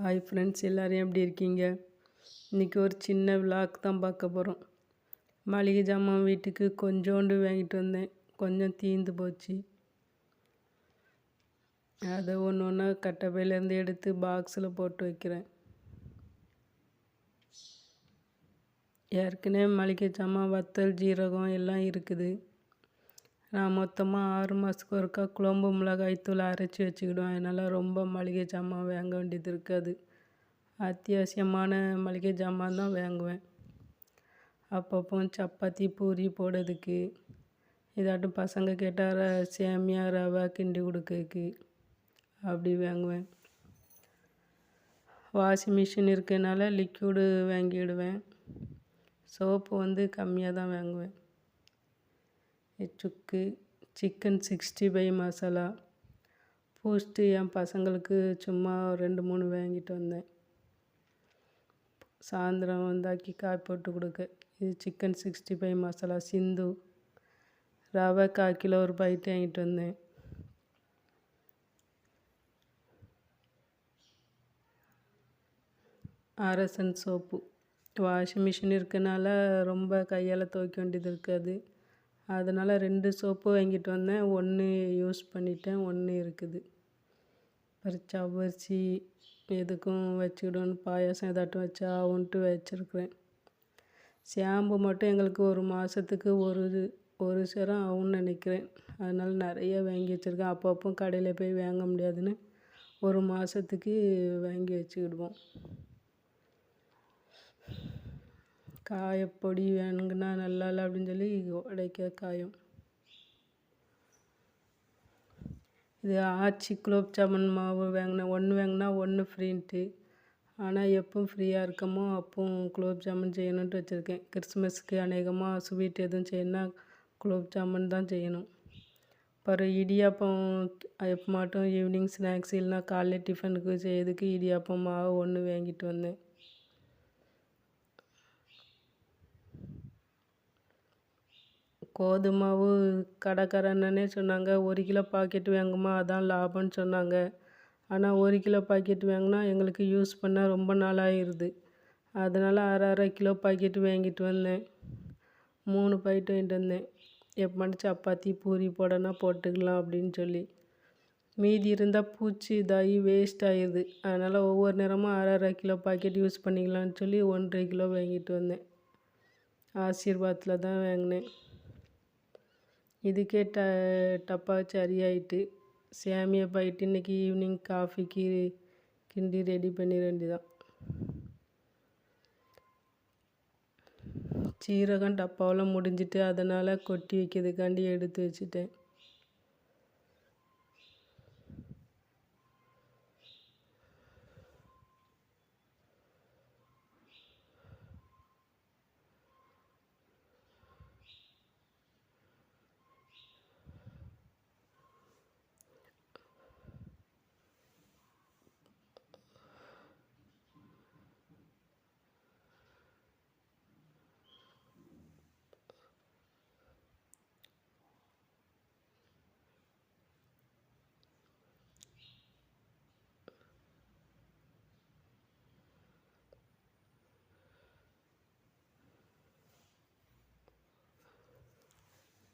Hi friends, எல்லோரும் எப்படி இருக்கீங்க? இன்றைக்கி ஒரு சின்ன விளாக் தான் பார்க்க போகிறோம். மளிகை ஜாமான் வீட்டுக்கு கொஞ்சோண்டு வாங்கிட்டு வந்தேன், கொஞ்சம் தீர்ந்து போச்சு. அதை ஒன்று ஒன்றா கட்டப்பையிலேருந்து எடுத்து பாக்ஸில் போட்டு வைக்கிறேன். ஏற்கனவே மளிகை ஜாமான் வத்தல் ஜீரகம் எல்லாம் இருக்குது. நான் மொத்தமாக 6 மாதத்துக்கு ஒருக்கா குழம்பு மிளகாய் தூள் அரைச்சி வச்சுக்கிடுவேன். அதனால் ரொம்ப மளிகை ஜாமான் வாங்க வேண்டியது இருக்காது. அத்தியாவசியமான மளிகை ஜாமான் தான் வாங்குவேன். அப்பப்போ சப்பாத்தி பூரி போடுறதுக்கு, இதாட்டும் பசங்க கேட்டால் சேமியா ரவை கிண்டி கொடுக்கறதுக்கு அப்படி வாங்குவேன். வாஷிங் மிஷின் இருக்கிறதுனால லிக்யூடு வாங்கிடுவேன். சோப்பு கம்மியாக தான் வாங்குவேன். சுக்கு, சிக்கன் 65 மசாலா, பூஸ்ட்டு என் பசங்களுக்கு சும்மா 2-3 வாங்கிட்டு வந்தேன். சாயந்தரம் வந்தாக்கி காய் போட்டு கொடுக்க. இது சிக்கன் 65 மசாலா. சிந்து ரவை 1/4 கிலோ ஒரு பாக்கெட் வாங்கிட்டு வந்தேன். அரசன் சோப்பு. வாஷிங் மிஷின் இருக்கனால ரொம்ப கையால் துவைக்க வேண்டியது இருக்காது. அதனால் 2 சோப்பு வாங்கிட்டு வந்தேன். 1 யூஸ் பண்ணிட்டேன், 1 இருக்குது. அப்புறம் சவ்வரிசி எதுக்கும் வச்சுக்கிடுவேன், பாயாசம் ஏதாட்டும் வச்சா ஆகுன்ட்டு வச்சுருக்குறேன். ஷாம்பு மட்டும் எங்களுக்கு ஒரு மாதத்துக்கு ஒரு சரம் ஆகும்னு நினைக்கிறேன். அதனால் நிறைய வாங்கி வச்சுருக்கேன். அப்பப்போ கடையில் போய் வாங்க முடியாதுன்னு ஒரு மாதத்துக்கு வாங்கி வச்சுக்கிடுவோம். காயப்பொடி வேணுங்கன்னா நல்லா இல்லை அப்படின்னு சொல்லி உடைக்க காயம். இது ஆச்சி குலோப் ஜாமுன் மாவு வாங்கினேன். 1 வாங்கினா 1 ஃப்ரீன்ட்டு. ஆனால் எப்போ ஃப்ரீயாக இருக்கமோ அப்போ குலோப் ஜாமுன் செய்யணுன்ட்டு வச்சுருக்கேன். கிறிஸ்மஸ்க்கு அநேகமாக ஸ்வீட் எதுவும் செய்யணும்னா குலோப் ஜாமுன் தான் செய்யணும். அப்புறம் இடியாப்பம் எப்போ மட்டும் ஈவினிங் ஸ்நாக்ஸ் இல்லைனா காலையில் டிஃபனுக்கு செய்யறதுக்கு இடியாப்பம் மாவு 1 வாங்கிட்டு வந்தேன். கோதுமாவு கடைக்காரண்ணனே சொன்னாங்க 1 கிலோ பாக்கெட் வாங்குமா, அதான் லாபம்னு சொன்னாங்க. ஆனால் 1 கிலோ பாக்கெட் வாங்கினா எங்களுக்கு யூஸ் பண்ண ரொம்ப நாள் ஆயிடுது. அதனால் 1/2 கிலோ பாக்கெட் வாங்கிட்டு வந்தேன். 3 பாக்கெட் வாங்கிட்டு வந்தேன். எப்போ சப்பாத்தி பூரி போடனா போட்டுக்கலாம் அப்படின்னு சொல்லி. மீதி இருந்தால் பூச்சி இதாகி வேஸ்ட் ஆகிடுது. அதனால் ஒவ்வொரு நேரமும் 1/2 கிலோ பாக்கெட் யூஸ் பண்ணிக்கலான்னு சொல்லி 1.5 கிலோ வாங்கிட்டு வந்தேன். ஆசீர்வாத்தில் தான் வாங்கினேன். இதுக்கே டப்பா சரியாயிட்டு. சேமியா பாக்கெட் இன்றைக்கி ஈவினிங் காஃபிக்கு கிண்டி ரெடி பண்ணிட வேண்டியதான். சீரகம் டப்பாவில் முடிஞ்சிட்டு அதனால் கொட்டி வைக்கிறதுக்காண்டி எடுத்து வச்சுட்டேன்.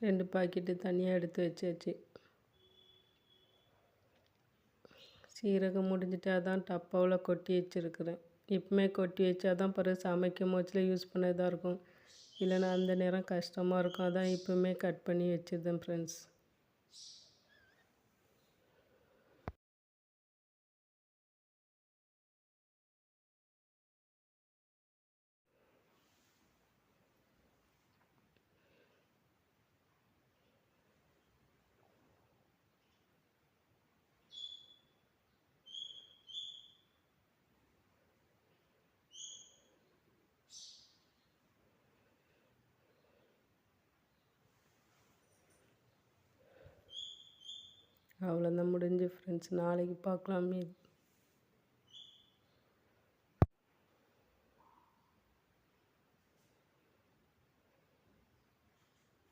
ரெண்டு பாக்கெட்டு தனியாக எடுத்து வச்சாச்சு. சீரகம் முடிஞ்சிட்டு அதான் டப்பாவில் கொட்டி வச்சுருக்குறேன். இப்போமே கொட்டி வச்சா தான் பிறகு சமைக்கும் போச்சில் யூஸ் பண்ணதாக இருக்கும். இல்லைன்னா அந்த நேரம் கஷ்டமாக இருக்கும். அதான் இப்போமே கட் பண்ணி வச்சுருந்தேன் ஃப்ரெண்ட்ஸ். அவ்வளோதான் முடிஞ்சு ஃப்ரெண்ட்ஸ். நாளைக்கு பார்க்கலாம்.